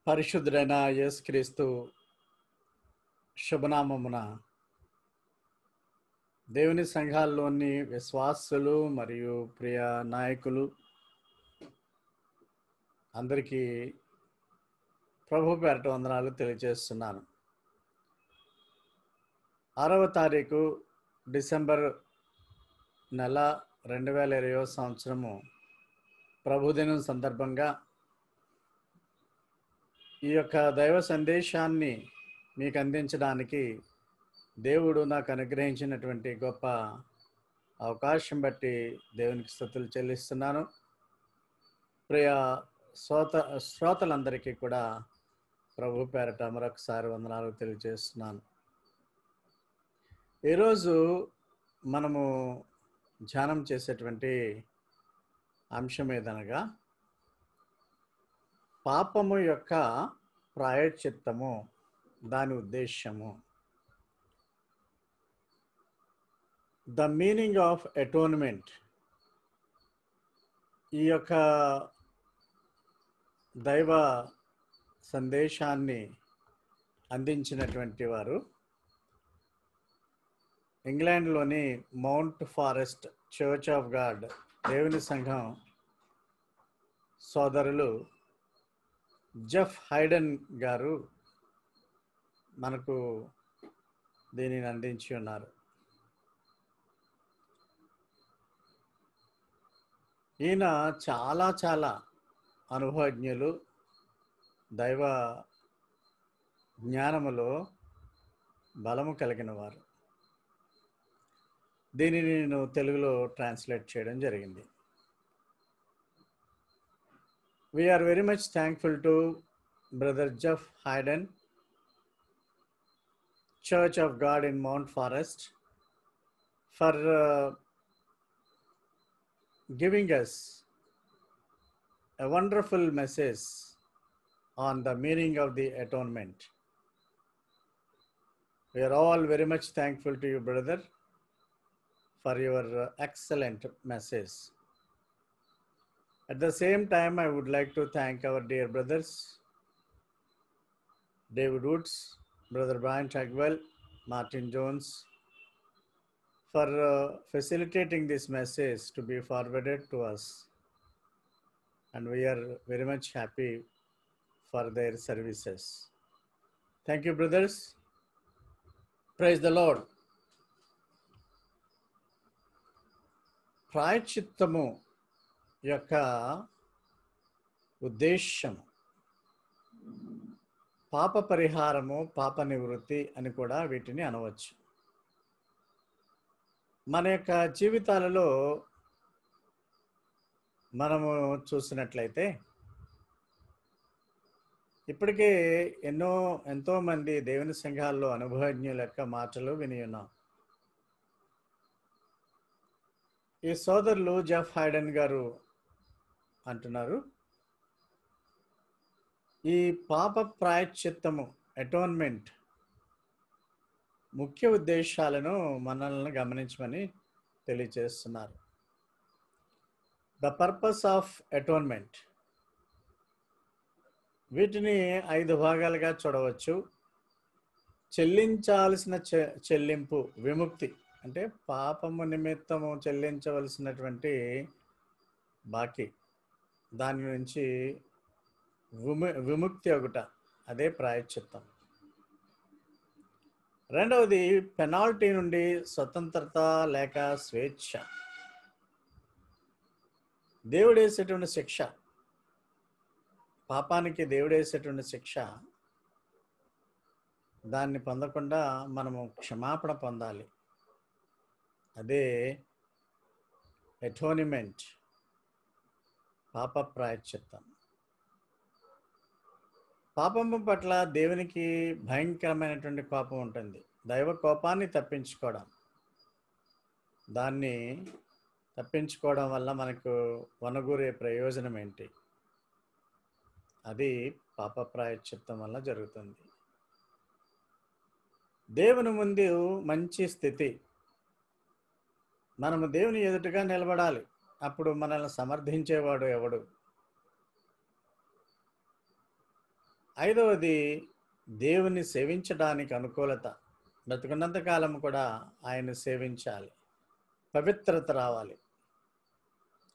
పరిశుద్ధుడైన యేసుక్రీస్తు శుభనామమున దేవుని సంఘాల్లోని విశ్వాసులు మరియు ప్రియ నాయకులు అందరికీ ప్రభు పేరట వందనాలు తెలియజేస్తున్నాను. 6వ తారీఖు డిసెంబర్ నెల 2020 సంవత్సరము ప్రభుదినం సందర్భంగా ఈ యొక్క దైవ సందేశాన్ని మీకు అందించడానికి దేవుడు నాకు అనుగ్రహించినటువంటి గొప్ప అవకాశం బట్టి దేవునికి స్తుతులు చెల్లిస్తున్నాను. ప్రియ శ్రోతలందరికీ కూడా ప్రభు పేరట మరొకసారి వందనాలు తెలియజేస్తున్నాను. ఈరోజు మనము ధ్యానం చేసేటువంటి అంశం ఏదనగా పాపము యొక్క ప్రాయశ్చిత్తము, దాని ఉద్దేశము. The meaning of atonement. ఈ యొక్క దైవ సందేశాన్ని అందించినటువంటి వారు ఇంగ్లాండ్లోని mount forest church of God దేవుని సంఘం సోదరులు జెఫ్ హైడెన్ గారు మనకు దీనిని అందించి ఉన్నారు. ఈయన చాలా అనుభవజ్ఞులు, దైవ జ్ఞానములో బలము కలిగిన వారు. దీనిని నేను తెలుగులో ట్రాన్స్లేట్ చేయడం జరిగింది. We are very much thankful to Brother Jeff Hayden, Church of God in Mount Forest, for giving us a wonderful message on the meaning of the atonement. We are all very much thankful to you, brother, for your excellent message. At the same time, I would like to thank our dear brothers, David Woods, Brother Brian Tagwell, Martin Jones, for facilitating this message to be forwarded to us. And we are very much happy for their services. Thank you, brothers. Praise the Lord. ప్రాయశ్చిత్తము యొక్క ఉద్దేశం పాప పరిహారము, పాప నివృత్తి అని కూడా వీటిని అనవచ్చు. మన యొక్క జీవితాలలో మనము చూసినట్లయితే ఇప్పటికే ఎంతోమంది దేవుని సంఘాల్లో అనుభవజ్ఞుల యొక్క మాటలు విని ఉన్నాం. ఈ సోదరులు జెఫ్ హైడెన్ గారు అంటున్నారు, ఈ పాప ప్రాయశ్చిత్తము, అటోన్మెంట్ ముఖ్య ఉద్దేశాలను మనల్ని గమనించమని తెలియజేస్తున్నారు. The purpose of atonement. వీటిని 5 భాగాలుగా చూడవచ్చు. చెల్లించాల్సిన చెల్లింపు, విముక్తి అంటే పాపము నిమిత్తము చెల్లించవలసినటువంటి బాకీ, దాని నుంచి విముక్తి ఒకట, అదే ప్రాయశ్చిత్తం. రెండవది పెనాల్టీ నుండి స్వతంత్రత లేక స్వేచ్ఛ. దేవుడేసేటువంటి శిక్ష, పాపానికి దేవుడేసేటువంటి శిక్ష, దాన్ని పొందకుండా మనము క్షమాపణ పొందాలి. అదే అటోన్మెంట్, పాప ప్రాయశ్చిత్తం. పాపము పట్ల దేవునికి భయంకరమైనటువంటి కోపం ఉంటుంది. దైవ కోపాన్ని తప్పించుకోవడం, దాన్ని తప్పించుకోవడం వల్ల మనకు వనగూరే ప్రయోజనం ఏంటి? అది పాప ప్రాయశ్చిత్తం వల్ల జరుగుతుంది. దేవుని ముందు మంచి స్థితి, మనము దేవుని ఎదుటగా నిలబడాలి. అప్పుడు మనల్ని సమర్థించేవాడు ఎవడు? ఐదవది దేవుని సేవించడానికి అనుకూలత. బ్రతికున్నంత కాలం కూడా ఆయన సేవించాలి. పవిత్రత రావాలి.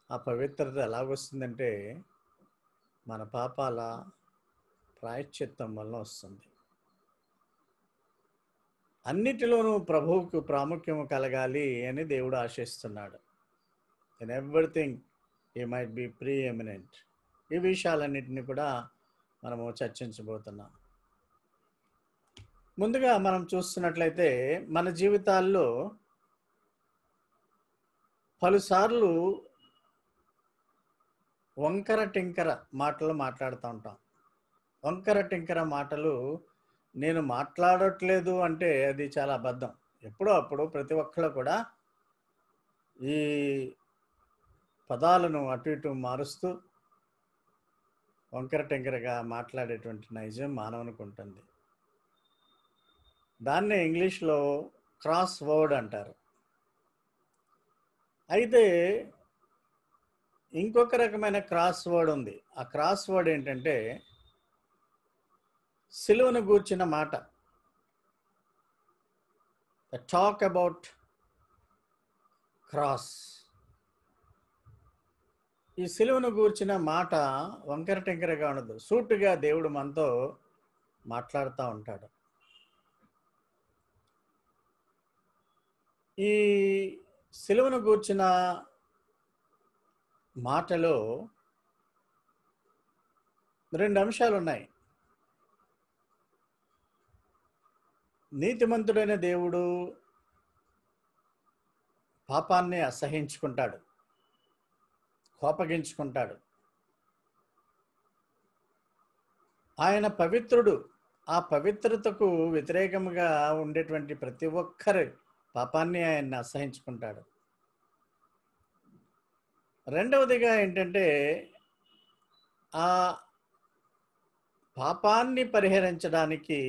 ఆ పవిత్రత ఎలాగొస్తుందంటే మన పాపాల ప్రాయశ్చిత్తం వలన వస్తుంది. అన్నిటిలోనూ ప్రభువుకు ప్రాముఖ్యము కలగాలి అని దేవుడు ఆశిస్తున్నాడు. In everything he might be preeminent. ఈ విషయాలన్నింటినీ కూడా మనము చర్చించబోతున్నాం. ముందుగా మనం చూస్తున్నట్లయితే మన జీవితాల్లో పలుసార్లు వంకర టింకర మాటలు మాట్లాడుతూ ఉంటాం. వంకర టింకర మాటలు నేను మాట్లాడట్లేదు అంటే అది చాలా అబద్ధం. ఎప్పుడో అప్పుడు ప్రతి ఒక్కళ్ళు కూడా ఈ పదాలను అటు ఇటు మారుస్తూ వంకర టింకరగా మాట్లాడేటువంటి నైజం మానవునికి ఉంటుంది. దాన్నే ఇంగ్లీష్లో క్రాస్ వర్డ్ అంటారు. అయితే ఇంకొక రకమైన క్రాస్ వర్డ్ ఉంది. ఆ క్రాస్ వర్డ్ ఏంటంటే సిలువను గూర్చిన మాట. Talk about cross. ఈ సిలువను గూర్చిన మాట వంకర టెంకరగా ఉండదు. సూటుగా దేవుడు మనతో మాట్లాడుతూ ఉంటాడు. ఈ సిలువను గూర్చిన మాటలో రెండు అంశాలు ఉన్నాయి. నీతిమంతుడైన దేవుడు పాపాన్ని అసహించుకుంటాడు, కోపగించుకుంటాడు. ఆయన పవిత్రుడు. ఆ పవిత్రతకు వ్యతిరేకంగా ఉండేటువంటి ప్రతి ఒక్కరి పాపాన్ని ఆయన అసహించుకుంటాడు. రెండవదిగా ఏంటంటే ఆ పాపాన్ని పరిహరించడానికి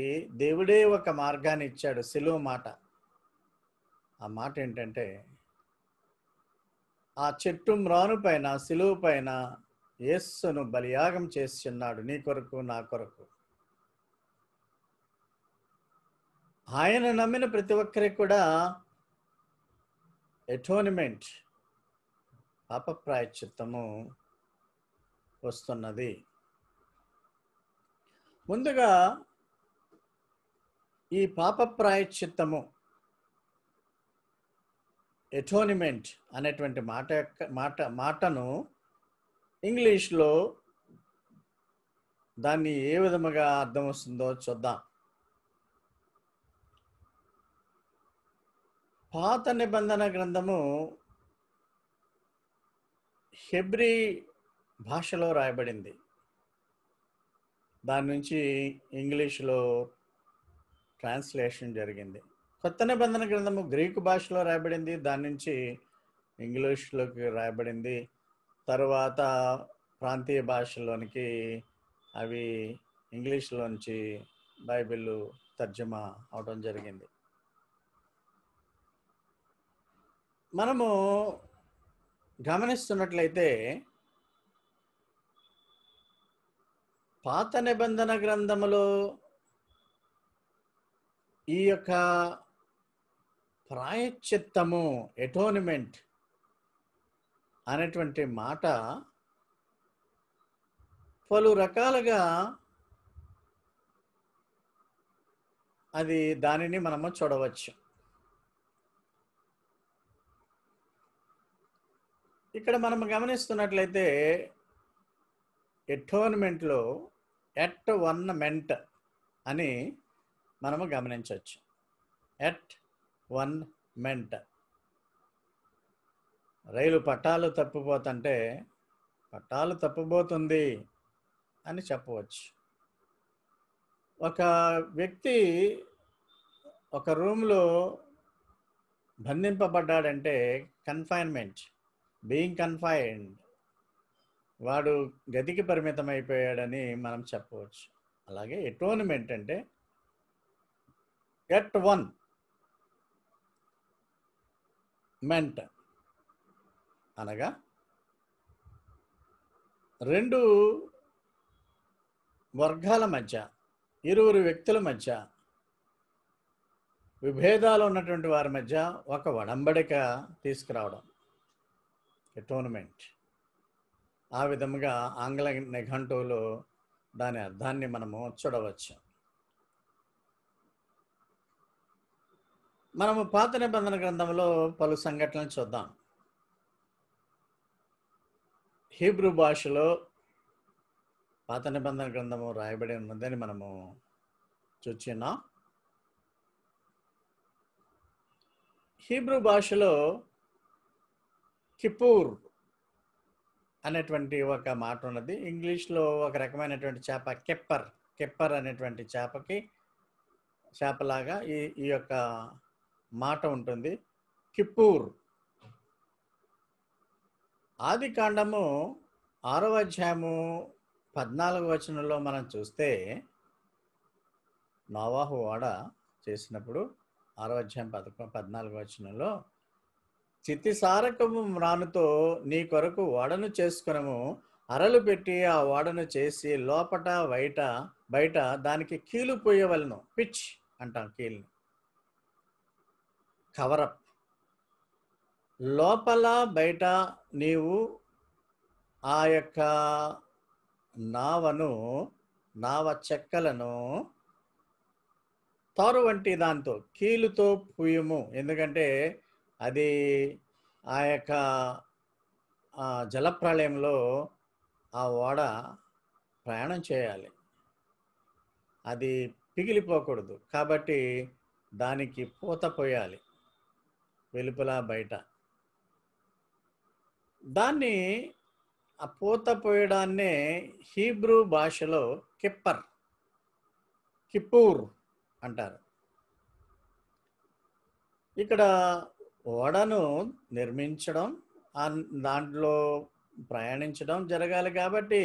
దేవుడే ఒక మార్గాన్ని ఇచ్చాడు. సిలువ మాట. ఆ మాట ఏంటంటే ఆ చెట్టు మ్రాను పైన సిలువ పైన యేసును బలియాగం చేస్తున్నాడు, నీ కొరకు నా కొరకు. ఆయన నమ్మిన ప్రతి ఒక్కరికి కూడా ఎటోనిమెంట్, పాప ప్రాయశ్చిత్తము వస్తున్నది. ముందుగా ఈ పాప ప్రాయశ్చిత్తము, ఎటోనిమెంట్ అనేటువంటి మాటను ఇంగ్లీష్లో దాన్ని ఏ విధముగా అర్థం వస్తుందో చూద్దాం. పాత నిబంధన గ్రంథము హెబ్రీ భాషలో రాయబడింది. దాని నుంచి ఇంగ్లీష్లో ట్రాన్స్లేషన్ జరిగింది. కొత్త నిబంధన గ్రంథము గ్రీకు భాషలో రాయబడింది. దాని నుంచి ఇంగ్లీష్లోకి రాయబడింది. తరువాత ప్రాంతీయ భాషలోనికి అవి ఇంగ్లీష్లోంచి బైబిల్ తర్జుమా అవడం జరిగింది. మనము గమనిస్తున్నట్లయితే పాత నిబంధన గ్రంథములో ఈ యొక్క ప్రాయశ్చిత్తము, ఎటోనిమెంట్ అనేటువంటి మాట పలు రకాలుగా దానిని మనము చూడవచ్చు. ఇక్కడ మనం గమనిస్తున్నట్లయితే ఎటోన్మెంట్లో ఎట్ వన్ మెంట్ అని మనము గమనించవచ్చు. At one meant. రైలు పట్టాలు తప్పిపోతుంటే పట్టాలు తప్పిపోతుంది అని చెప్పవచ్చు. ఒక వ్యక్తి ఒక రూమ్లో బంధింపబడ్డాడంటే కన్ఫైన్మెంట్, బీయింగ్ కన్ఫైన్డ్, వాడు గదికి పరిమితం అయిపోయాడని మనం చెప్పవచ్చు. అలాగే ఎటోన్మెంట్ అంటే ఎట్ వన్ మెంట్ అనగా రెండు వర్గాల మధ్య, ఇరువురు వ్యక్తుల మధ్య, విభేదాలు ఉన్నటువంటి వారి మధ్య ఒక ఒడంబడిక తీసుకురావడం, ఎటోన్మెంట్. ఆ విధముగా ఆంగ్ల నిఘంటువులో దాని అర్థాన్ని మనము చూడవచ్చు. మనము పాత నిబంధన గ్రంథంలో పలు సంఘటనలు చూద్దాం. హీబ్రూ భాషలో పాత నిబంధన గ్రంథము రాయబడి ఉన్నదని మనము చూస్తున్నాం. హీబ్రూ భాషలో కిపూర్ అనేటువంటి ఒక మాట ఉన్నది. ఇంగ్లీష్లో ఒక రకమైనటువంటి చేప కెప్పర్ అనేటువంటి చేపలాగా ఈ యొక్క మాట ఉంటుంది. కిపూర్. ఆది కాండము 6వ అధ్యాయము 14వ వచనంలో మనం చూస్తే, నోవాహు ఓడ చేసినప్పుడు 6వ అధ్యాయం 14వ వచనంలో, చితిసారకము మ్రానుతో నీ కొరకు ఓడను చేసుకునము, అరలు పెట్టి ఆ ఓడను చేసి లోపట బయట దానికి కీలు పోయవలను. పిచ్ అంటాం కీలుని. కవరప్. లోపల బయట నీవు ఆ యొక్క నావ చెక్కలను తారు వంటి దాంతో కీలుతో పూయము. ఎందుకంటే అది ఆ యొక్క జలప్రళయంలో ఆ ఓడ ప్రయాణం చేయాలి, అది పిగిలిపోకూడదు. కాబట్టి దానికి పూత పోయాలి, వెలుపల బయట. దాన్ని ఆ పూత పోయడాన్నే హీబ్రూ భాషలో కిపూర్ అంటారు. ఇక్కడ ఓడను నిర్మించడం, దాంట్లో ప్రయాణించడం జరగాలి. కాబట్టి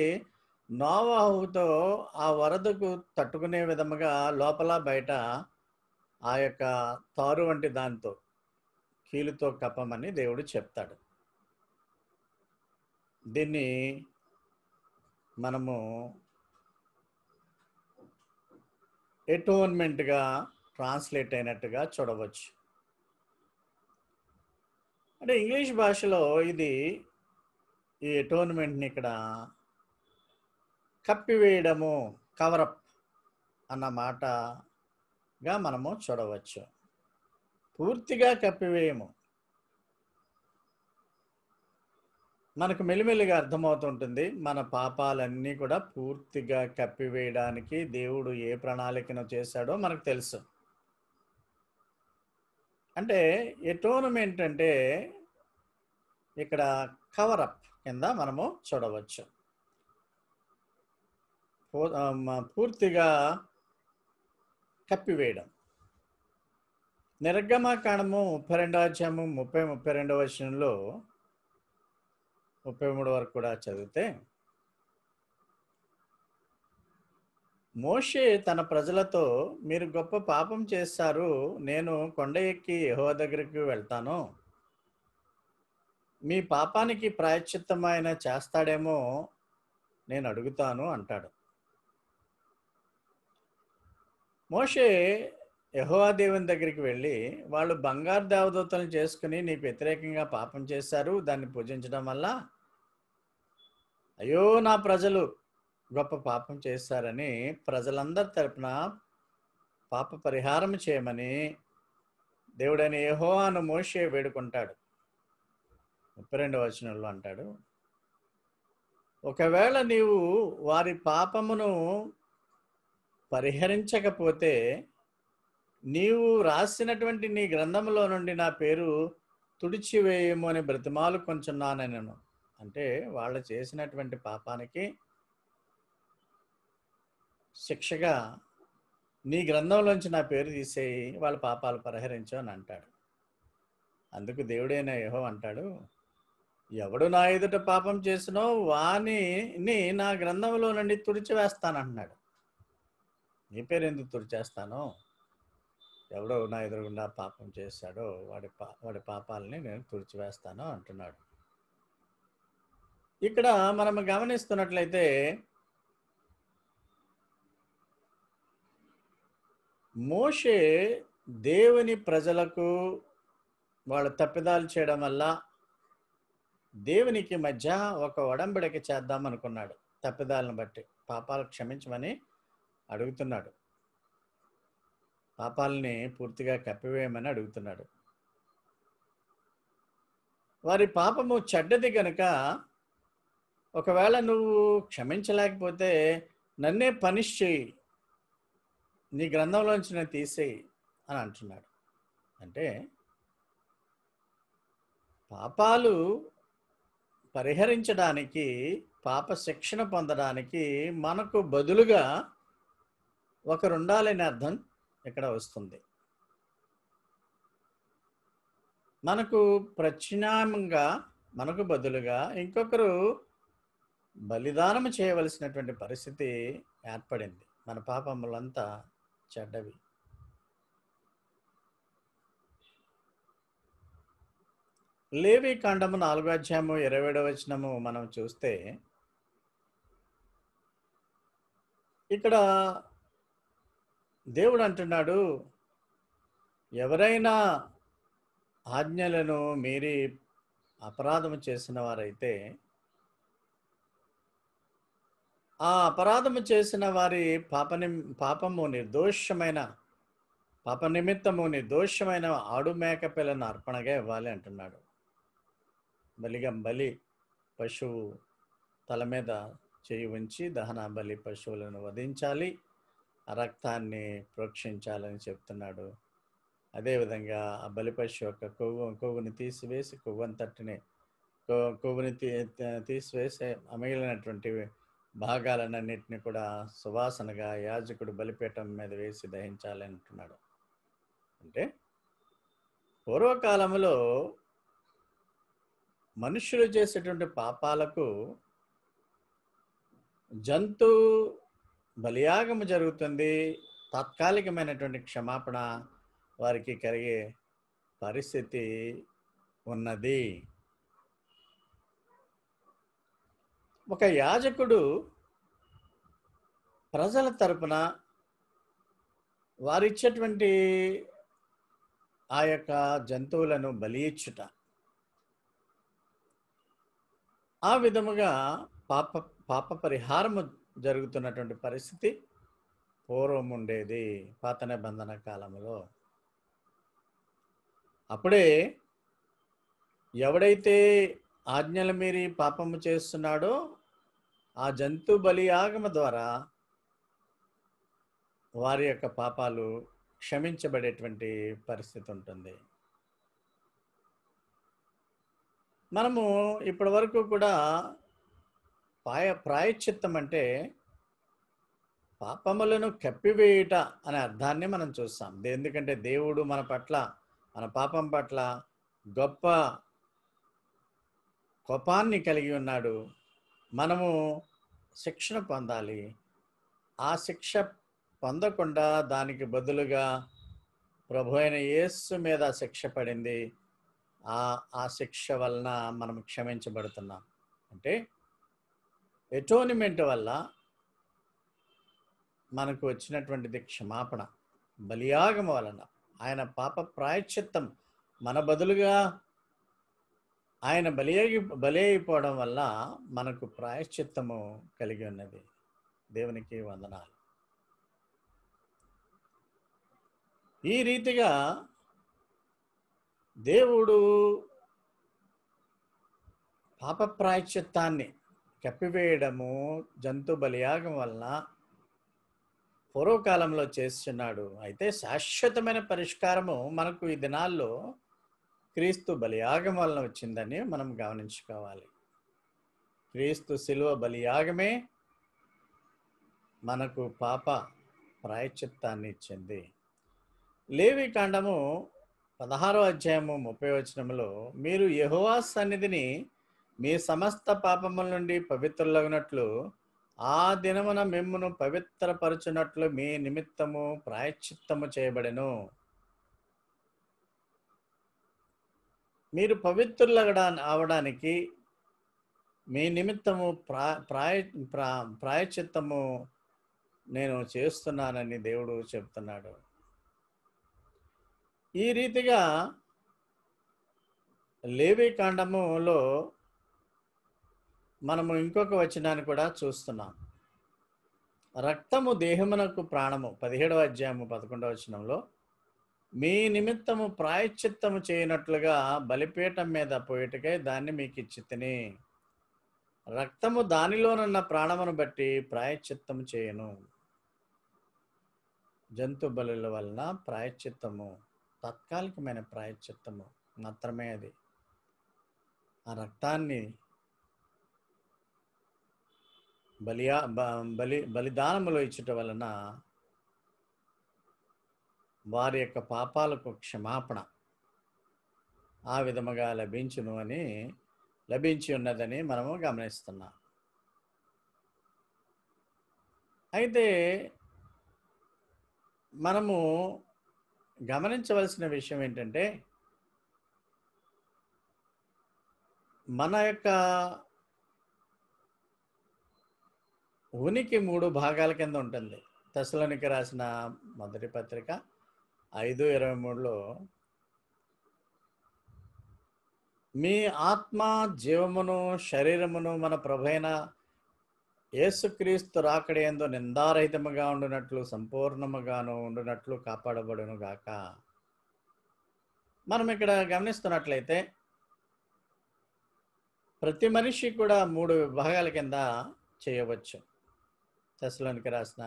నోవాహుతో ఆ వరదకు తట్టుకునే విధముగా లోపల బయట ఆ యొక్క తారు వంటి దాంతో కీలుతో కప్పమని దేవుడు చెప్తాడు. దీన్ని మనము ఎటోన్మెంట్గా ట్రాన్స్లేట్ అయినట్టుగా చూడవచ్చు. అంటే ఇంగ్లీష్ భాషలో ఈ ఎటోన్మెంట్ని ఇక్కడ కప్పివేయడము, కవరప్ అన్న మాటగా మనము చూడవచ్చు. పూర్తిగా కప్పివేయము. మనకు మెల్లిమెల్లిగా అర్థమవుతుంటుంది, మన పాపాలన్నీ కూడా పూర్తిగా కప్పివేయడానికి దేవుడు ఏ ప్రణాళికను చేశాడో మనకు తెలుసు. అంటే ఎటోన్మెంట్ అంటే ఇక్కడ కవరప్ కింద మనము చూడవచ్చు. పూర్తిగా కప్పివేయడం. నిర్గమకాండము 32వ అధ్యాయము 32వ వచనంలో 33 వరకు కూడా చదివితే, మోషే తన ప్రజలతో, మీరు గొప్ప పాపం చేశారు, నేను కొండ ఎక్కి యెహోవా దగ్గరికి వెళ్తాను, మీ పాపానికి ప్రాయశ్చిత్తమైన చేస్తాడేమో నేను అడుగుతాను అంటాడు. మోషే యెహోవా దేవుని దగ్గరికి వెళ్ళి, వాళ్ళు బంగారు దేవదూతలను చేసుకుని నీకు వ్యతిరేకంగా పాపం చేశారు, దాన్ని పూజించడం వల్ల అయ్యో నా ప్రజలు గొప్ప పాపం చేశారని ప్రజలందరి తరపున పాప పరిహారం చేయమని దేవుడైన యెహోవాను మోషే వేడుకుంటాడు. 32వ వచనంలో అంటాడు, ఒకవేళ నీవు వారి పాపమును పరిహరించకపోతే నీవు రాసినటువంటి నీ గ్రంథంలో నుండి నా పేరు తుడిచివేయము అని బ్రతిమాలుకొంచున్నానెను. అంటే వాళ్ళు చేసినటువంటి పాపానికి శిక్షగా నీ గ్రంథంలోంచి నా పేరు తీసేయి, వాళ్ళ పాపాలు పరిహరించు అని అంటాడు. అందుకు దేవుడైన యెహోవా అంటాడు, ఎవడు నా ఎదుట పాపం చేసినో వానిని నా గ్రంథంలో నుండి తుడిచివేస్తానంటున్నాడు. నీ పేరు ఎందుకు తుడిచేస్తాను? ఎవడో నా ఎదురుగుండా పాపం చేశాడో వాడి పాపాలని నేను తుడిచివేస్తాను అంటున్నాడు. ఇక్కడ మనం గమనిస్తున్నట్లయితే మోషే దేవుని ప్రజలకు వాళ్ళు తప్పిదాలు చేయడం వల్ల దేవునికి మధ్య ఒక ఒడంబడిక చేద్దాం అనుకున్నాడు. తప్పిదాలను బట్టి పాపాలు క్షమించమని అడుగుతున్నాడు. పాపాలని పూర్తిగా కప్పివేయమని అడుగుతున్నాడు. వారి పాపము చెడ్డది గనుక ఒకవేళ నువ్వు క్షమించలేకపోతే నన్నే పనిష్ చేయి, నీ గ్రంథంలోంచి నేను తీసేయి అని అంటున్నాడు. అంటే పాపాలు పరిహరించడానికి, పాప శిక్షణ పొందడానికి మనకు బదులుగా ఒకరు ఉండాలని అర్థం ఇక్కడ వస్తుంది. మనకు ప్రత్యామ్నాయంగా మనకు బదులుగా ఇంకొకరు బలిదానం చేయవలసినటువంటి పరిస్థితి ఏర్పడింది. మన పాపములంతా చెడ్డవి. లేవి కాండము 4వ అధ్యాయము 27వ వచనము మనం చూస్తే ఇక్కడ దేవుడు అంటున్నాడు, ఎవరైనా ఆజ్ఞలను మీరి అపరాధము చేసిన వారైతే ఆ అపరాధము చేసిన వారి పాపము నిర్దోషమైన పాప నిమిత్తము నిర్దోషమైన ఆడు మేక పిల్లను అర్పణగా ఇవ్వాలి అంటున్నాడు. బలి పశువు తల మీద చేయి ఉంచి దహన బలి పశువులను వధించాలి, ఆ రక్తాన్ని ప్రోక్షించాలని చెప్తున్నాడు. అదేవిధంగా ఆ బలి పశువు యొక్క కొవ్వుని తీసివేసి కొవ్వుని తీసివేసి మిగిలినటువంటి భాగాలన్నింటినీ కూడా సువాసనగా యాజకుడు బలిపీఠం మీద వేసి దహించాలి అంటున్నాడు. అంటే పూర్వకాలంలో మనుషులు చేసేటువంటి పాపాలకు జంతు బలియాగము జరుగుతుంది. తాత్కాలికమైనటువంటి క్షమాపణ వారికి కలిగే పరిస్థితి ఉన్నది. ఒక యాజకుడు ప్రజల తరపున వారిచ్చేటువంటి ఆ యొక్క జంతువులను బలి ఇచ్చుట, ఆ విధముగా పాప పరిహారము జరుగుతున్నటువంటి పరిస్థితి పూర్వం ఉండేది పాత నిబంధన కాలంలో. అప్పుడే ఎవడైతే ఆజ్ఞల మీరి పాపము చేస్తున్నాడో ఆ జంతు బలియాగమ ద్వారా వారి యొక్క పాపాలు క్షమించబడేటువంటి పరిస్థితి ఉంటుంది. మనము ఇప్పటి వరకు కూడా ప్రాయశ్చిత్తం అంటే పాపములను కప్పివేయుట అనే అర్థాన్ని మనం చూస్తాం. ఎందుకంటే దేవుడు మన పట్ల, మన పాపం పట్ల గొప్ప కోపాన్ని కలిగి ఉన్నాడు. మనము శిక్షణ పొందాలి. ఆ శిక్ష పొందకుండా దానికి బదులుగా ప్రభు అయిన యేసు మీద శిక్ష పడింది. ఆ శిక్ష వలన మనం క్షమించబడుతున్నాం. అంటే ఎటోనిమెంట్ వల్ల మనకు వచ్చినటువంటిది క్షమాపణ. బలియాగం వలన ఆయన పాప ప్రాయశ్చిత్తం మన బదులుగా ఆయన బలి అయిపోవడం వల్ల మనకు ప్రాయశ్చిత్తము కలిగి ఉన్నది. దేవునికి వందనాలు. ఈ రీతిగా దేవుడు పాప ప్రాయశ్చిత్తాన్ని కప్పివేయడము జంతు బలియాగం వలన పూర్వకాలంలో చేస్తున్నాడు. అయితే శాశ్వతమైన పరిష్కారము మనకు ఈ దినాల్లో క్రీస్తు బలియాగం వలన వచ్చిందని మనం గమనించుకోవాలి. క్రీస్తు శిలువ బలియాగమే మనకు పాప ప్రాయశ్చిత్తాన్ని ఇచ్చింది. లేవి కాండము 16వ అధ్యాయము 30వ వచనములో, మీరు యెహోవా సన్నిధిని మీ సమస్త పాపముల నుండి పవిత్రులగునట్లు ఆ దినమున మిమ్మును పవిత్రపరచునట్లు మీ నిమిత్తము ప్రాయశ్చిత్తము చేయబడెను. మీరు అవడానికి మీ నిమిత్తము ప్రాయశ్చిత్తము నేను చేస్తున్నానని దేవుడు చెప్తున్నాడు. ఈ రీతిగా లేవి కాండములో మనము ఇంకొక వచనాన్ని కూడా చూస్తున్నాం. రక్తము దేహమునకు ప్రాణము, 17వ అధ్యాయము 11వ వచనంలో, మీ నిమిత్తము ప్రాయశ్చిత్తము చేయనట్లుగా బలిపీఠం మీద పోయేటకై దాన్ని మీకు ఇచ్చితిని. రక్తము దానిలోనున్న ప్రాణమును బట్టి ప్రాయశ్చిత్తము చేయను. జంతు బలుల వలన ప్రాయశ్చిత్తము, తాత్కాలికమైన ప్రాయశ్చిత్తము మాత్రమే అది. ఆ రక్తాన్ని బలిదానములో ఇచ్చుట వలన వారి యొక్క పాపాలకు క్షమాపణ ఆ విధముగా లభించి ఉన్నదని మనము గమనిస్తున్నాం. అయితే మనము గమనించవలసిన విషయం ఏంటంటే, మన యొక్క ఉనికి 3 భాగాల కింద ఉంటుంది. తెస్సలోనికీ రాసిన మొదటి పత్రిక 5:23లో, మీ ఆత్మ జీవమును శరీరమును మన ప్రభువైన యేసుక్రీస్తు రాకడయందు నిందారహితముగా ఉండునట్లు సంపూర్ణముగాను ఉండునట్లు కాపాడబడును గాక. మనం ఇక్కడ గమనిస్తున్నట్లయితే ప్రతి మనిషి కూడా 3 విభాగాల కింద చేయవచ్చు. తెస్సలోనికీ రాసిన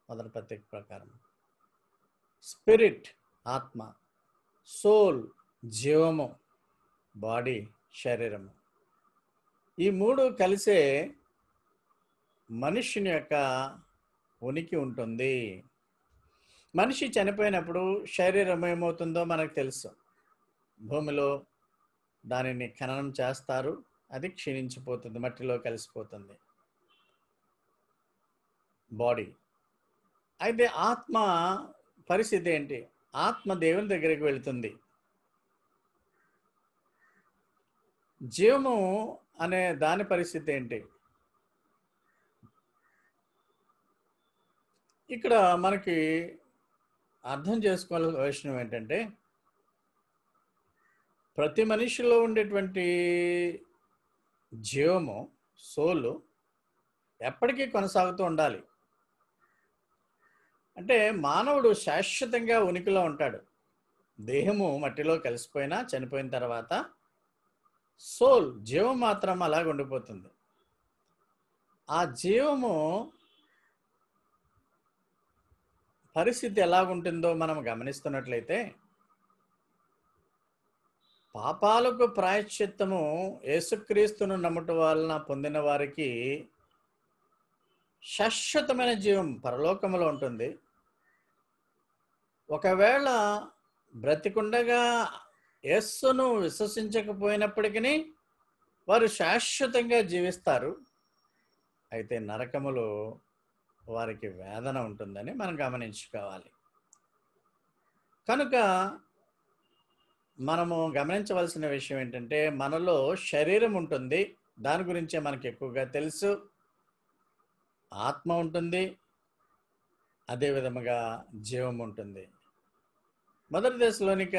మొదటి పత్రిక ప్రకారం స్పిరిట్ ఆత్మ, సోల్ జీవము, బాడీ శరీరము, ఈ 3 కలిసే మనుష్యుని యొక్క ఉనికి ఉంటుంది. మనిషి చనిపోయినప్పుడు శరీరం ఏమవుతుందో మనకు తెలుసు. భూమిలో దానిని ఖననం చేస్తారు, అది క్షీణించిపోతుంది, మట్టిలో కలిసిపోతుంది బాడీ. అయితే ఆత్మ పరిస్థితి ఏంటి? ఆత్మ దేవుని దగ్గరికి వెళుతుంది. జీవము అనే దాని పరిస్థితి ఏంటి? ఇక్కడ మనకి అర్థం చేసుకోవాల్సిన విషయం ఏంటంటే, ప్రతి మనిషిలో ఉండేటువంటి జీవము, సోలు ఎప్పటికీ కొనసాగుతూ ఉండాలి. అంటే మానవుడు శాశ్వతంగా ఉనికిలో ఉంటాడు. దేహము మట్టిలో కలిసిపోయినా చనిపోయిన తర్వాత సోల్ జీవం మాత్రం అలాగ ఉండిపోతుంది. ఆ జీవము పరిస్థితి ఎలాగుంటుందో మనం గమనిస్తున్నట్లయితే, పాపాలకు ప్రాయశ్చిత్తము యేసుక్రీస్తును నమ్ముట వలన పొందిన వారికి శాశ్వతమైన జీవం పరలోకములో ఉంటుంది. ఒకవేళ బ్రతికుండగా యేసును విశ్వసించకపోయినప్పటికీ వారు శాశ్వతంగా జీవిస్తారు. అయితే నరకములో వారికి వేదన ఉంటుందని మనం గమనించుకోవాలి. కనుక మనము గమనించవలసిన విషయం ఏంటంటే, మనలో శరీరం ఉంటుంది, దాని గురించే మనకు ఎక్కువగా తెలుసు. ఆత్మ ఉంటుంది, అదే విధముగా జీవం ఉంటుంది. మొదటి తెస్సలోనికీ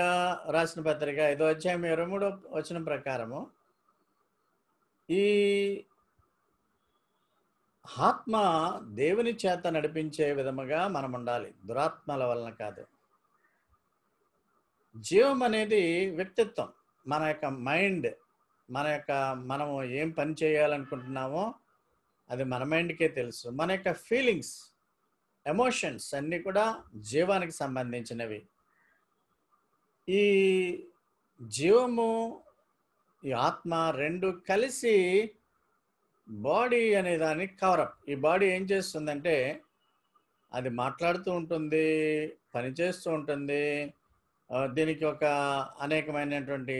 రాసిన పత్రిక 5వ అధ్యాయం 23వ వచనం ప్రకారము, ఈ ఆత్మ దేవుని చేత నడిపించే విధముగా మనం ఉండాలి, దురాత్మల వలన కాదు. జీవం అనేది వ్యక్తిత్వం, మన యొక్క మైండ్, మనము ఏం పని చేయాలనుకుంటున్నామో అది మన మైండ్కే తెలుసు. మన యొక్క ఫీలింగ్స్, ఎమోషన్స్ అన్నీ కూడా జీవానికి సంబంధించినవి. ఈ జీవము, ఈ ఆత్మ రెండు కలిసి బాడీ అనే దాన్ని కవరప్. ఈ బాడీ ఏం చేస్తుందంటే, అది మాట్లాడుతూ ఉంటుంది, పనిచేస్తూ ఉంటుంది. దీనికి ఒక అనేకమైనటువంటి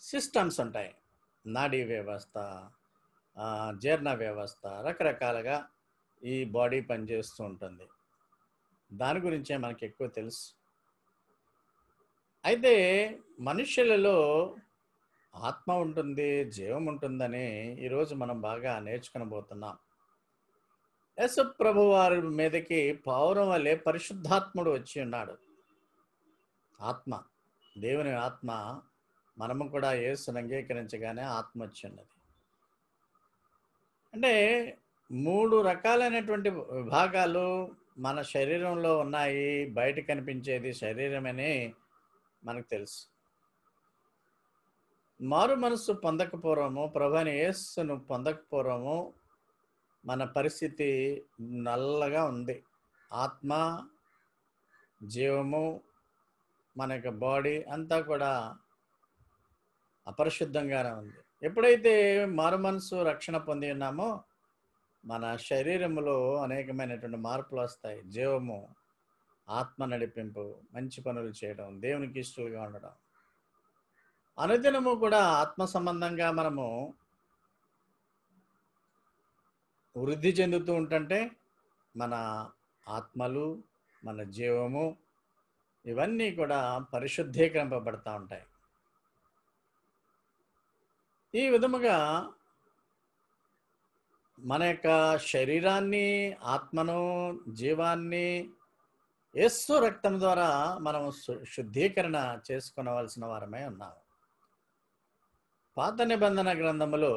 సిస్టమ్స్ ఉంటాయి. నాడీ వ్యవస్థ, జీర్ణ వ్యవస్థ, రకరకాలుగా ఈ బాడీ పనిచేస్తూ ఉంటుంది. దాని గురించే మనకి ఎక్కువ తెలుసు. అయితే మనుష్యులలో ఆత్మ ఉంటుంది, జీవం ఉంటుందని ఈరోజు మనం బాగా నేర్చుకునబోతున్నాం. యేసు ప్రభు వారి మీదకి పౌరం వలె పరిశుద్ధాత్ముడు వచ్చి ఉన్నాడు. ఆత్మ, దేవుని ఆత్మ, మనము కూడా యేసును అంగీకరించగానే ఆత్మ వచ్చి ఉన్నది. అంటే 3 రకాలైనటువంటి విభాగాలు మన శరీరంలో ఉన్నాయి. బయట కనిపించేది శరీరమని మనకు తెలుసు. మారు మనస్సు పొందకపోవడము, ప్రభువైన యేసును పొందకపోవడము, మన పరిస్థితి నల్లగా ఉంది. ఆత్మ, జీవము, మన యొక్క బాడీ అంతా కూడా అపరిశుద్ధంగానే ఉంది. ఎప్పుడైతే మారు మనసు రక్షణ పొంది ఉన్నామో మన శరీరంలో అనేకమైనటువంటి మార్పులు వస్తాయి. జీవము, ఆత్మ నడిపింపు, మంచి పనులు చేయడం, దేవునికి ఇష్టలుగా ఉండడం, అనుదినము కూడా ఆత్మ సంబంధంగా మనము వృద్ధి చెందుతూ ఉంటుంటే మన ఆత్మలు, మన జీవము ఇవన్నీ కూడా పరిశుద్ధీకరింపబడతా ఉంటాయి. ఈ విధముగా మన యొక్క శరీరాన్ని, ఆత్మను, జీవాన్ని యేసు రక్తం ద్వారా మనం శుద్ధీకరణ చేసుకునవలసిన వారమై ఉన్నాము. పాత నిబంధన గ్రంథములో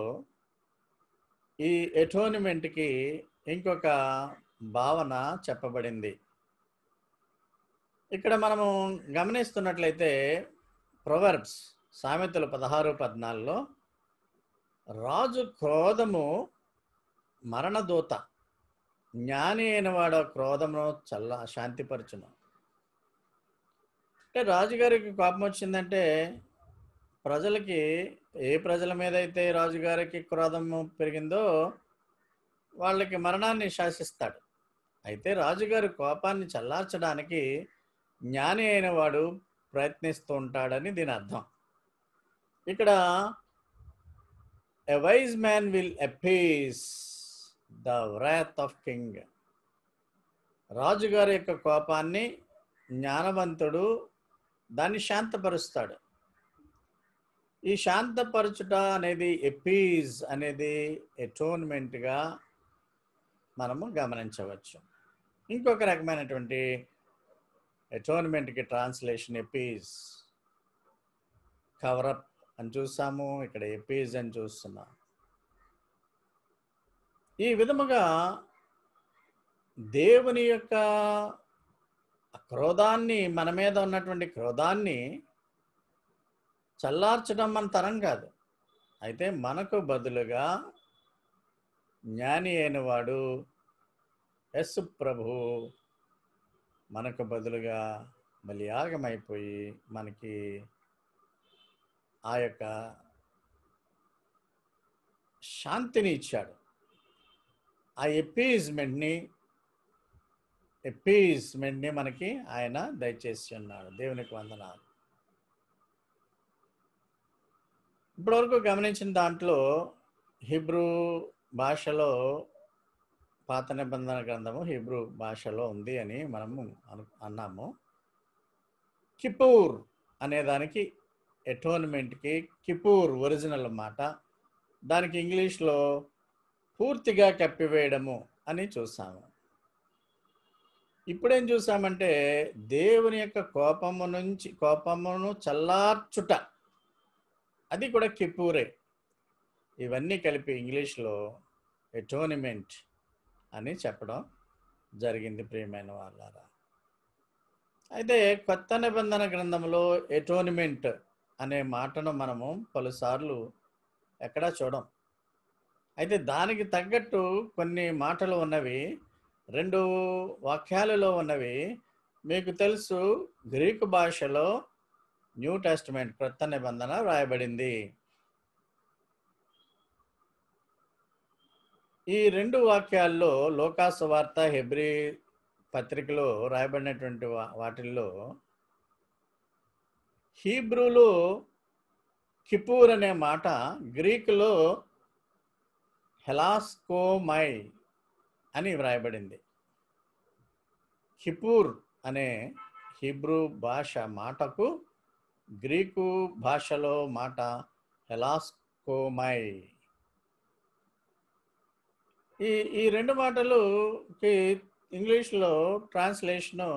ఈ ఎటోనిమెంట్కి ఇంకొక భావన చెప్పబడింది. ఇక్కడ మనము గమనిస్తున్నట్లయితే ప్రొవర్బ్స్, సామెతలు 16:14లో రాజు క్రోధము మరణదూత, జ్ఞాని అయిన వాడు క్రోధమును శాంతిపరచును. అంటే రాజుగారికి కోపం వచ్చిందంటే ప్రజలకి, ఏ ప్రజల మీద అయితే రాజుగారికి క్రోధము పెరిగిందో వాళ్ళకి మరణాన్ని శాసిస్తాడు. అయితే రాజుగారి కోపాన్ని చల్లార్చడానికి జ్ఞాని అయిన వాడు ప్రయత్నిస్తూ ఉంటాడని దీని అర్థం. ఇక్కడ a wise man will appease the wrath of king. రాజుగారి యొక్క కోపాన్ని జ్ఞానవంతుడు దాన్ని శాంతపరుస్తాడు. ఈ శాంతపరచుట అనేది, ఎపీజ్ అనేది ఎటోన్మెంట్గా మనము గమనించవచ్చు. ఇంకొక రకమైనటువంటి ఎటోన్మెంట్కి ట్రాన్స్లేషన్ ఎపీజ్, కవరప్ అని చూసాము, ఇక్కడ ఎపీజ్ అని చూస్తున్నాం. ఈ విధముగా దేవుని యొక్క క్రోధాన్ని, మన మీద ఉన్నటువంటి క్రోధాన్ని చల్లార్చడం మన తరం కాదు. అయితే మనకు బదులుగా జ్ఞాని అయిన వాడు యేసు ప్రభు మనకు బదులుగా బలియాగమైపోయి మనకి ఆ యొక్క శాంతిని ఇచ్చాడు. ఆ ఎపీజ్మెంట్ని మనకి ఆయన దయచేసి ఉన్నాడు. దేవునికి వందనాలు. ఇప్పటివరకు గమనించిన దాంట్లో హీబ్రూ భాషలో, పాత నిబంధన గ్రంథము హీబ్రూ భాషలో ఉంది అని మనము అన్నాము. కిపూర్ అనేదానికి, ఎటోన్మెంట్కి కిపూర్ ఒరిజినల్ మాట, దానికి ఇంగ్లీష్లో పూర్తిగా కప్పివేయడము అని చూసాము. ఇప్పుడేం చూసామంటే దేవుని యొక్క కోపమును చల్లార్చుట, అది కూడా కిపూరే. ఇవన్నీ కలిపి ఇంగ్లీష్లో ఎటోనిమెంట్ అని చెప్పడం జరిగింది ప్రియమైన వాళ్ళారా. అయితే కొత్త నిబంధన గ్రంథంలో ఎటోనిమెంట్ అనే మాటను మనము పలుసార్లు ఎక్కడా చూడం. అయితే దానికి తగ్గట్టు కొన్ని మాటలు ఉన్నవి, 2 వాక్యాలలో ఉన్నవి. మీకు తెలుసు, గ్రీకు భాషలో న్యూ టెస్టిమెంట్, కొత్త నిబంధన రాయబడింది. ఈ 2 వాక్యాల్లో లోకాసు వార్త, హెబ్రీ పత్రికలో రాయబడినటువంటి వాటిల్లో హీబ్రూలో కిపూర్ అనే మాట గ్రీకులో హెలాస్కోమై అని వ్రాయబడింది. కిపూర్ అనే హీబ్రూ భాష మాటకు గ్రీకు భాషలో మాట హెలాస్కోమై. ఈ ఈ రెండు మాటలుకి ఇంగ్లీష్లో ట్రాన్స్లేషను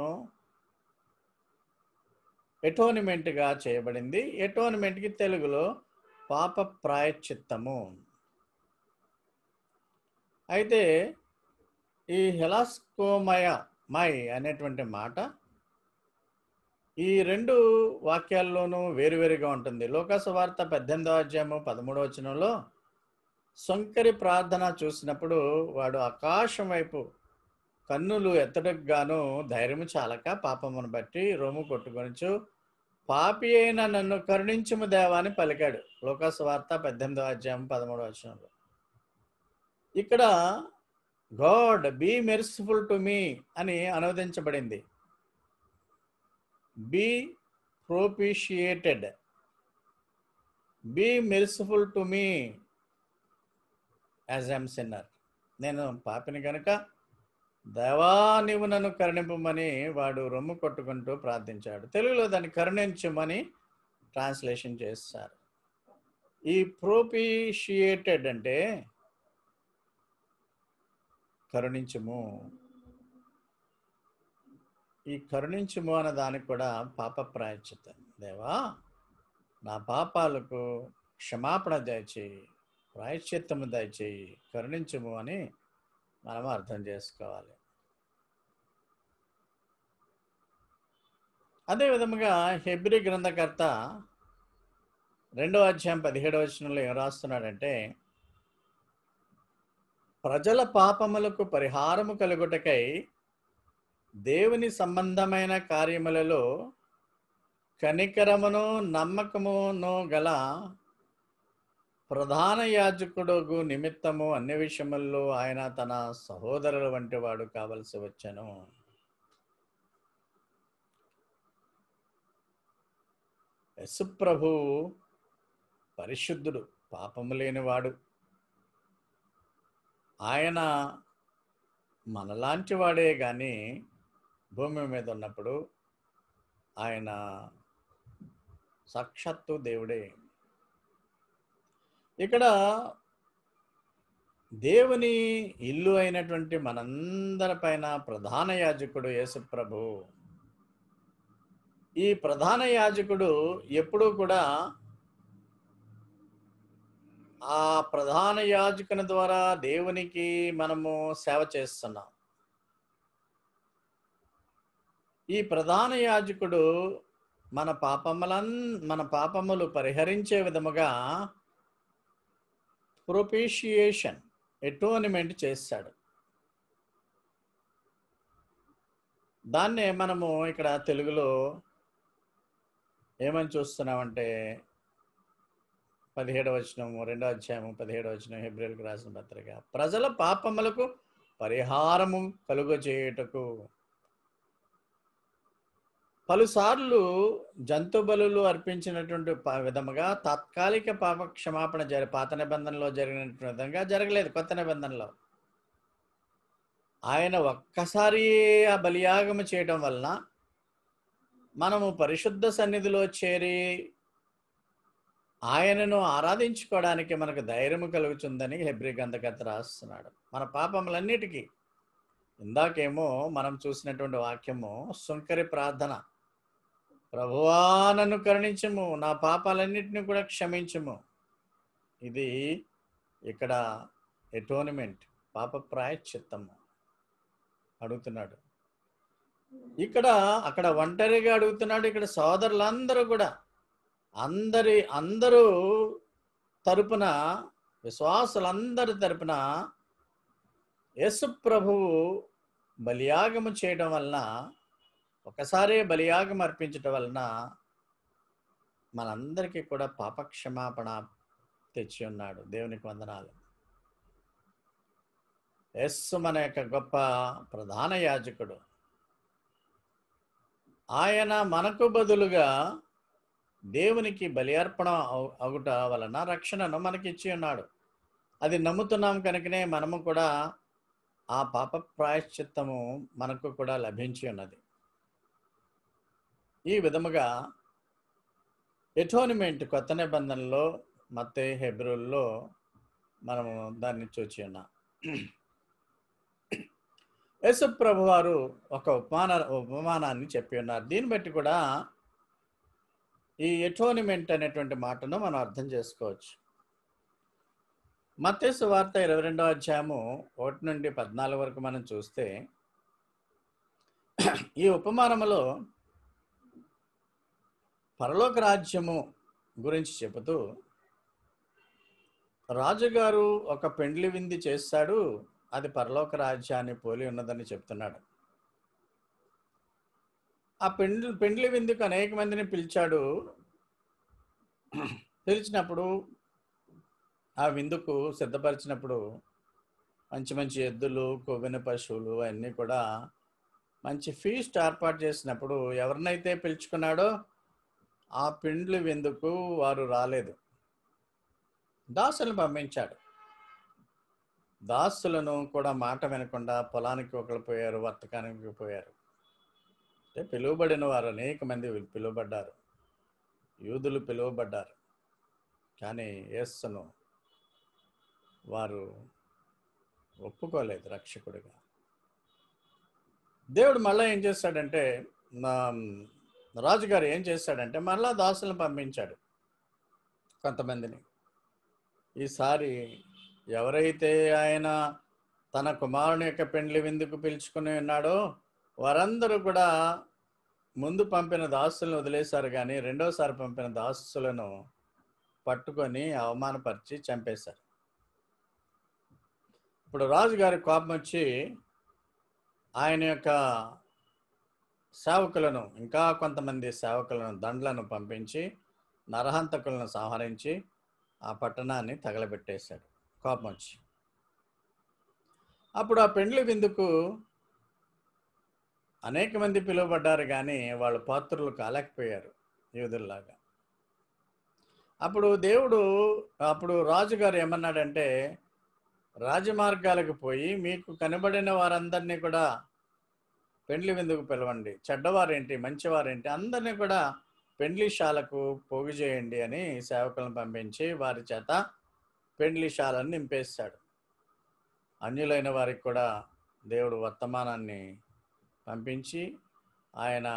ఎటోనిమెంట్గా చేయబడింది. ఎటోనిమెంట్కి తెలుగులో పాప ప్రాయశ్చిత్తము. అయితే ఈ హెలాస్కోమై అనేటువంటి మాట ఈ రెండు వాక్యాల్లోనూ వేరువేరుగా ఉంటుంది. లోకాసు వార్త 18వ అధ్యాయము 13వ వచనంలో సొంకరి ప్రార్థన చూసినప్పుడు వాడు ఆకాశం వైపు కన్నులు ఎత్తడానికి గాను ధైర్యము చాలక పాపమును బట్టి రొమ్ము కొట్టుకొనిచు పాపి అయిన నన్ను కరుణించుము దేవా అని పలికాడు. లోకాసు వార్త 18వ అధ్యాయం 13వ వచనంలో. ఇక్కడ God be merciful to me అని అనువదించబడింది. Be propitiated, be merciful to me as I'm sinner. నేను పాపిని కనుక దేవా నీవు నన్ను కరుణింపమని వాడు రొమ్ము కొట్టుకుంటూ ప్రార్థించాడు. తెలుగులో దాన్ని కరుణించమని ట్రాన్స్లేషన్ చేస్తారు. ఈ ప్రోపిషియేటెడ్ అంటే కరుణించుము. ఈ కరుణించుము అన్న దానికి కూడా పాప ప్రాయశ్చిత్తం. దేవా నా పాపాలకు క్షమాపణ దయచేయి, ప్రాయశ్చిత్తము దయచేయి, కరుణించుము అని మనం అర్థం చేసుకోవాలి. అదే విధముగా హెబ్రీ గ్రంథకర్త 2వ అధ్యాయం 17వ వచనంలో ఏం రాస్తున్నాడంటే, ప్రజల పాపములకు పరిహారము కలుగుటకై దేవుని సంబంధమైన కార్యములలో కనికరమును నమ్మకమును గల ప్రధాన యాజకుడుగు నిమిత్తము అన్ని విషయముల్లో ఆయన తన సహోదరుల వంటి వాడు కావలసి వచ్చెను. యేసుప్రభు పరిశుద్ధుడు, పాపము లేనివాడు. ఆయన మనలాంటి వాడే కానీ భూమి మీద ఉన్నప్పుడు ఆయన సాక్షాత్తు దేవుడే. ఇక్కడ దేవుని ఇల్లు అయినటువంటి మనందరి పైన ప్రధాన యాజకుడు యేసుప్రభు. ఈ ప్రధాన యాజకుడు ఎప్పుడూ కూడా ఆ ప్రధాన యాజకుని ద్వారా దేవునికి మనము సేవ చేస్తున్నాం. ఈ ప్రధాన యాజకుడు మన పాపములు పరిహరించే విధముగా ప్రొపిషియేషన్, ఎటోనిమెంట్ చేశాడు. దాన్నే మనము ఇక్కడ తెలుగులో ఏమని చూస్తున్నామంటే 17వ వచనం, 2వ అధ్యాయము 17వ వచనం హెబ్రీయులకు రాసిన పత్రిక, ప్రజల పాపములకు పరిహారము కలుగజేయుటకు. పలుసార్లు జంతు బలులు అర్పించినటువంటి విధముగా తాత్కాలిక పాప క్షమాపణ పాత నిబంధనలో జరిగినటువంటి విధంగా జరగలేదు. కొత్త నిబంధనలో ఆయన ఒక్కసారి ఆ బలియాగము చేయడం వలన మనము పరిశుద్ధ సన్నిధిలో చేరి ఆయనను ఆరాధించుకోవడానికి మనకు ధైర్యము కలుగుతుందని హెబ్రీ గ్రంథకర్త రాస్తున్నాడు. మన పాపములన్నిటికీ, ఇందాకేమో మనం చూసినటువంటి వాక్యము సుంకరి ప్రార్థన, ప్రభువా నన్ను కరుణించుము, నా పాపాలన్నిటిని కూడా క్షమించుము. ఇది ఇక్కడ ఎటోనిమెంట్, పాప ప్రాయశ్చిత్తము అడుగుతున్నాడు. అక్కడ ఒంటరిగా అడుగుతున్నాడు. ఇక్కడ సోదరులందరూ కూడా అందరూ తరపున, విశ్వాసులందరి తరపున యేసు ప్రభువు బలియాగము చేయడం వలన, ఒకసారి బలియాగం అర్పించటం వలన మనందరికీ కూడా పాపక్షమాపణ తెచ్చి ఉన్నాడు. దేవునికి వందనాలు. యేసు మన యొక్క గొప్ప ప్రధాన యాజకుడు. ఆయన మనకు బదులుగా దేవునికి బలి అర్పణ అగుట వలన రక్షణను మనకిచ్చి ఉన్నాడు. అది నమ్ముతున్నాం కనుకనే మనము కూడా ఆ పాప ప్రాయశ్చిత్తము మనకు కూడా లభించి ఉన్నది. ఈ విధముగా ఎటోనిమెంట్ కొత్త నిబంధనలో మత్తయి, హెబ్రీయుల్లో మనము దాన్ని చూచి ఉన్నాం. యేసు ప్రభు వారు ఒక ఉపమానాన్ని చెప్పి ఉన్నారు. దీన్ని బట్టి కూడా ఈ ఎటోనిమెంట్ అనేటువంటి మాటను మనం అర్థం చేసుకోవచ్చు. మత్తయి సువార్త 22వ అధ్యాయము 1 నుండి 14 వరకు మనం చూస్తే ఈ ఉపమానములో పరలోక రాజ్యము గురించి చెబుతూ రాజుగారు ఒక పెండ్లి విందు చేస్తాడు, అది పరలోక రాజ్యాన్ని పోలి ఉన్నదని చెప్తున్నాడు. ఆ పెండ్లి విందుకు అనేక మందిని పిలిచాడు. పిలిచినప్పుడు ఆ విందుకు సిద్ధపరిచినప్పుడు మంచి మంచి ఎద్దులు, కొవ్విన పశువులు అన్నీ కూడా మంచి ఫీస్ట్ ఏర్పాటు చేసినప్పుడు ఎవరినైతే పిలుచుకున్నాడో ఆ పెండ్లి విందుకు వారు రాలేదు. దాసులను పంపించాడు. దాసులను కూడా మాట వినకుండా పొలానికి ఒకరు పోయారు, వర్తకానికి పోయారు. అంటే పిలువబడిన వారు అనేక మంది పిలువబడ్డారు, యూదులు పిలువబడ్డారు. కానీ యేసును వారు ఒప్పుకోలేదు రక్షకుడిగా. దేవుడు మళ్ళీ ఏం చేస్తాడంటే, రాజుగారు ఏం చేస్తాడంటే మళ్ళా దాసులను పంపించాడు కొంతమందిని. ఈసారి ఎవరైతే ఆయన తన కుమారుని యొక్క పెండ్లి విందుకు పిలుచుకుని ఉన్నాడో వారందరూ కూడా ముందు పంపిన దాసులను వదిలేశారు, కానీ రెండోసారి పంపిన దాసులను పట్టుకొని అవమానపరిచి చంపేశారు. ఇప్పుడు రాజుగారి కోపం వచ్చి ఆయన యొక్క సేవకులను, ఇంకా కొంతమంది సేవకులను, దండ్లను పంపించి నరహంతకులను సంహరించి ఆ పట్టణాన్ని తగలబెట్టేశాడు కోపం వచ్చి. అప్పుడు ఆ పెండ్లి విందుకు అనేక మంది పిలువబడ్డారు, కానీ వాళ్ళు పాత్రులు కాలేకపోయారు యూదుల్లాగా. అప్పుడు రాజుగారు ఏమన్నాడంటే, రాజమార్గాలకు పోయి మీకు కనబడిన వారందరినీ కూడా పెండ్లి విందుకు పిలవండి, చెడ్డవారేంటి మంచివారేంటి అందరినీ కూడా పెండ్లిశాలకు పోగు చేయండి అని సేవకులను పంపించి వారి చేత పెండ్లిశాలను నింపేశాడు. అన్యులైన వారికి కూడా దేవుడు వర్తమానాన్ని పంపించి ఆయన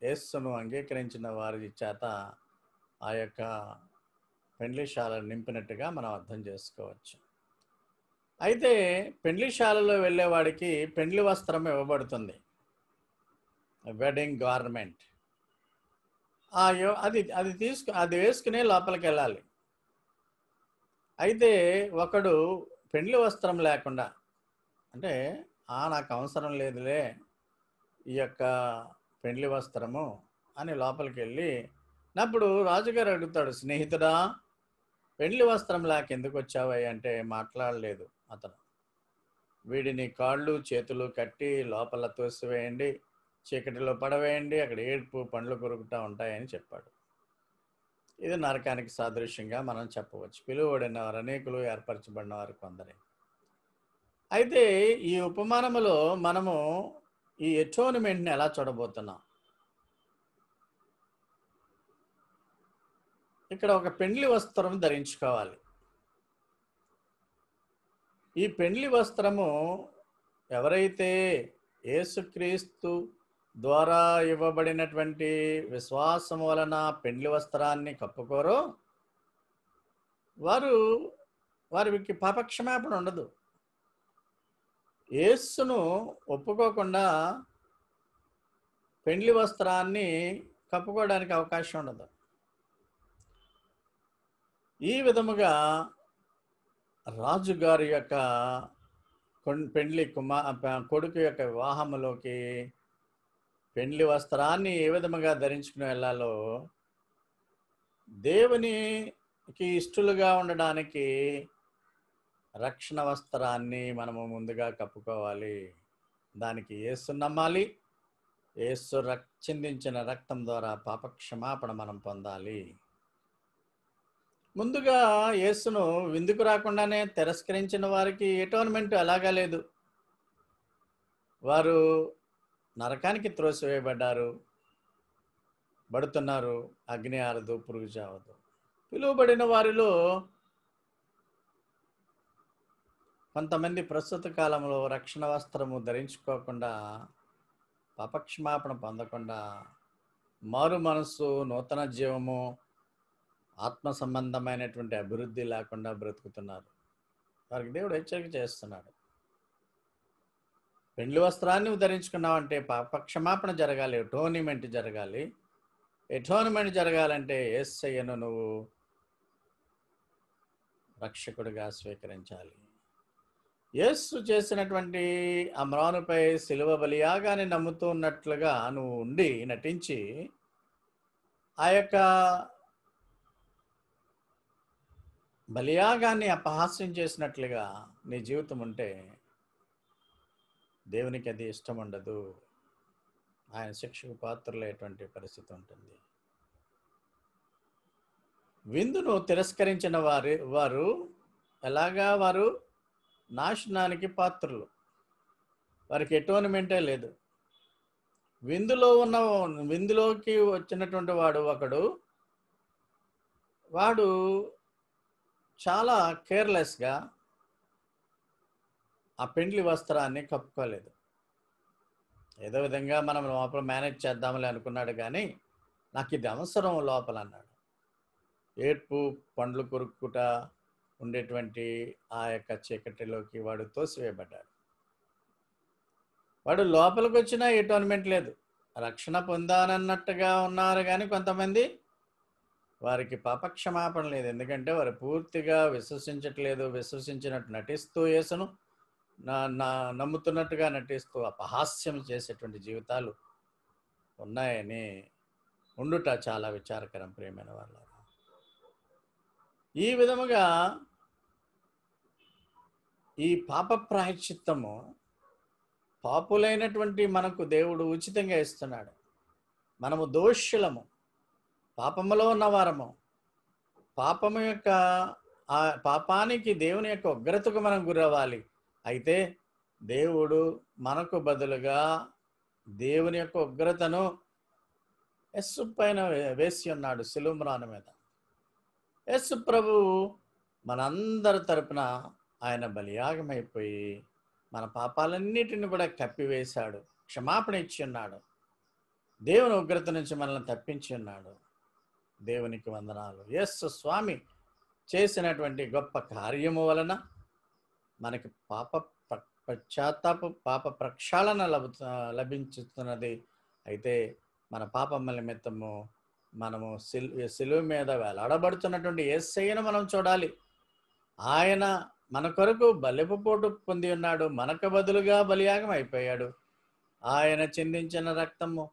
యేసును అంగీకరించిన వారి చేత ఆ యొక్క పెండ్లిశాలను నింపినట్టుగా మనం అర్థం చేసుకోవచ్చు. అయితే పెండ్లిశాలలో వెళ్ళేవాడికి పెండ్లి వస్త్రం ఇవ్వబడుతుంది, వెడ్డింగ్ గార్మెంట్. అది వేసుకునే లోపలికి వెళ్ళాలి. అయితే ఒకడు పెండ్లి వస్త్రం లేకుండా, అంటే నాకు అవసరం లేదులే ఈ యొక్క పెండ్లి వస్త్రము అని లోపలికి వెళ్ళి అప్పుడు రాజుగారు అడుగుతాడు, స్నేహితుడా పెండ్లి వస్త్రం లేక ఎందుకు వచ్చావయ్య అంటే మాట్లాడలేదు అతను. వీడిని కాళ్ళు చేతులు కట్టి లోపల తోసివేయండి, చీకటిలో పడవేయండి, అక్కడ ఏడుపు పండ్లు కొరుకుతూ ఉంటాయని చెప్పాడు. ఇది నరకానికి సాదృశ్యంగా మనం చెప్పవచ్చు. పిలువబడిన వారు అనేకులు, ఏర్పరచబడిన వారు కొందరే. అయితే ఈ ఉపమానములో మనము ఈ ఎటోన్మెంట్ని ఎలా చూడబోతున్నాం? ఇక్కడ ఒక పెండ్లి వస్త్రం ధరించుకోవాలి. ఈ పెండ్లి వస్త్రము ఎవరైతే యేసుక్రీస్తు ద్వారా ఇవ్వబడినటువంటి విశ్వాసం వలన పెండ్లి వస్త్రాన్ని కప్పుకోరో వారికి పాపక్షమాపణ ఉండదు. యేసును ఒప్పుకోకుండా పెండ్లి వస్త్రాన్ని కప్పుకోవడానికి అవకాశం ఉండదు. ఈ విధముగా రాజుగారి యొక్క కొడుకు యొక్క వివాహములోకి పెండ్లి వస్త్రాన్ని ఏ విధముగా ధరించుకుని వెళ్ళాలో, దేవునికి ఇష్టలుగా ఉండడానికి రక్షణ వస్త్రాన్ని మనము ముందుగా కప్పుకోవాలి. దానికి యేసు నమ్మాలి. యేసు చిందించిన రక్తం ద్వారా పాపక్షమాపణ మనం పొందాలి. ముందుగా యేసును విందుకు రాకుండానే తిరస్కరించిన వారికి ఎటోన్మెంట్ అలాగా లేదు. వారు నరకానికి బడుతున్నారు. అగ్ని ఆరదు, పురుగు చావదు. పిలువబడిన వారిలో కొంతమంది ప్రస్తుత కాలంలో రక్షణ వస్త్రము ధరించుకోకుండా, పాపక్షమాపణ పొందకుండా, మారు మనస్సు, నూతన జీవము, ఆత్మ సంబంధమైనటువంటి అభివృద్ధి లేకుండా బ్రతుకుతున్నారు. వారికి దేవుడు హెచ్చరిక చేస్తున్నాడు. పెండ్లి వస్త్రాన్ని ధరించుకున్నావంటే పాపక్షమాపణ జరగాలి, ఎటోనిమెంట్ జరగాలి. ఎటోనిమెంట్ జరగాలంటే యేసయ్యను నువ్వు రక్షకుడిగా స్వీకరించాలి. యేసు చేసినటువంటి అమ్రానుపై శిలువ బలియాగాని నమ్ముతూ ఉన్నట్లుగా నువ్వు ఉండి నటించి ఆ యొక్క బలియాగాన్ని అపహాస్యం చేసినట్లుగా నీ జీవితం ఉంటే దేవునికి అది ఇష్టం ఉండదు. ఆయన శిక్షకు పాత్రలైనటువంటి పరిస్థితి ఉంటుంది. విందును తిరస్కరించిన వారు ఎలాగా వారు నాశనానికి పాత్రలు. వారికి ఎటోనిమెంటే లేదు. విందులోకి వచ్చినటువంటి వాడు చాలా కేర్లెస్గా ఆ పెండ్లి వస్త్రాన్ని కప్పుకోలేదు. ఏదో విధంగా మనం లోపల మేనేజ్ చేద్దామని అనుకున్నాడు, కానీ నాకు ఇది అవసరం లోపల అన్నాడు. ఏడ్పు, పండ్లు కొరుక్కుట ఉండేటువంటి ఆ యొక్క చీకటిలోకి వాడు తోసివేయబడ్డాడు. వాడు లోపలికి వచ్చినా ఎటోన్మెంట్ లేదు. రక్షణ పొందానన్నట్టుగా ఉన్నారు, కానీ కొంతమంది వారికి పాపక్షమాపణ లేదు. ఎందుకంటే వారు పూర్తిగా విశ్వసించట్లేదు. విశ్వసించినట్టు నటిస్తూ యేసును నమ్ముతున్నట్టుగా నటిస్తూ అపహాస్యం చేసేటువంటి జీవితాలు ఉన్నాయని ఉండుట చాలా విచారకరం. ప్రియమైన వాళ్ళ, ఈ విధముగా ఈ పాప ప్రాయశ్చిత్తము పాపులైనటువంటి మనకు దేవుడు ఉచితంగా ఇస్తున్నాడు. మనము దోషులము, పాపములో ఉన్నవారము. పాపము యొక్క ఆ పాపానికి దేవుని యొక్క ఉగ్రతకు మనం గురవ్వాలి. అయితే దేవుడు మనకు బదులుగా దేవుని యొక్క ఉగ్రతను యేసు పైన వేసి ఉన్నాడు శిలువ మీద. యేసు ప్రభువు మనందరి తరపున ఆయన బలియాగమైపోయి మన పాపాలన్నిటిని కూడా కప్పివేశాడు, క్షమాపణ ఇచ్చి ఉన్నాడు. దేవుని ఉగ్రత నుంచి మనల్ని తప్పించి ఉన్నాడు. దేవునికి వందనాలు. యేసు స్వామి చేసినటువంటి గొప్ప కార్యము వలన మనకి పాప ప్రక్షాళన లభించుతున్నది. అయితే మన పాపముల నిమిత్తము మనము శిలువ మీద వేలాడబడుతున్నటువంటి యేసయ్యను మనం చూడాలి. ఆయన మన కొరకు బలిపోటు పొంది ఉన్నాడు. మనకు బదులుగా బలియాగం అయిపోయాడు. ఆయన చిందించిన రక్తము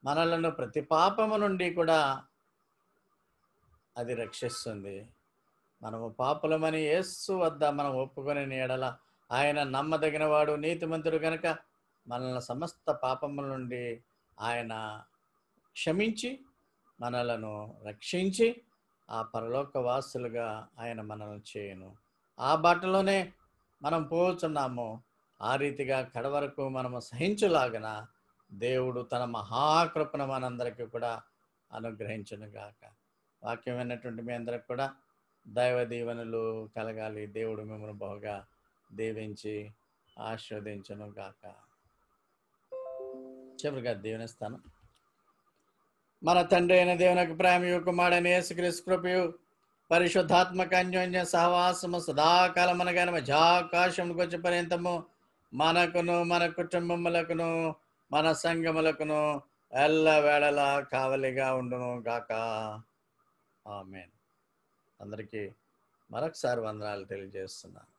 మనలను ప్రతి పాపము నుండి కూడా అది రక్షిస్తుంది. మనము పాపులమని యేసు వద్ద మనం ఒప్పుకొని ఎడల ఆయన నమ్మదగిన వాడు, నీతిమంతుడు గనుక మనల్ని సమస్త పాపముల నుండి ఆయన క్షమించి మనలను రక్షించి ఆ పరలోక వాసులుగా ఆయన మనల్ని చేయను. ఆ బాటలోనే మనం పోతున్నాము. ఆ రీతిగా కడవరకు మనము సహించులాగన దేవుడు తన మహాకృపను మనందరికీ కూడా అనుగ్రహించును గాక. వాక్యం విన్నటువంటి మీ అందరికి కూడా దైవ దీవెనలు కలగాలి. దేవుడు మిమ్మల్ని బహుగా దీవించి ఆశీర్వదించును గాక. చివరిగా దీవెనిస్తాను. మన తండ్రి అయిన దేవునికి ప్రేమయు, కుమారుడైన యేసుక్రీస్తు కృపయు, పరిశుద్ధాత్మక అన్యోన్య సహవాసము సదాకాలమనగానే మధ్యాకాశముకు వచ్చే పర్యంతము మనకును మన కుటుంబములకును మన సంఘములకును ఎల్ల వేళలా కావలిగా ఉండును గాక. ఆమేన్. అందరికీ మరొకసారి వందనాలు తెలియజేస్తున్నాను.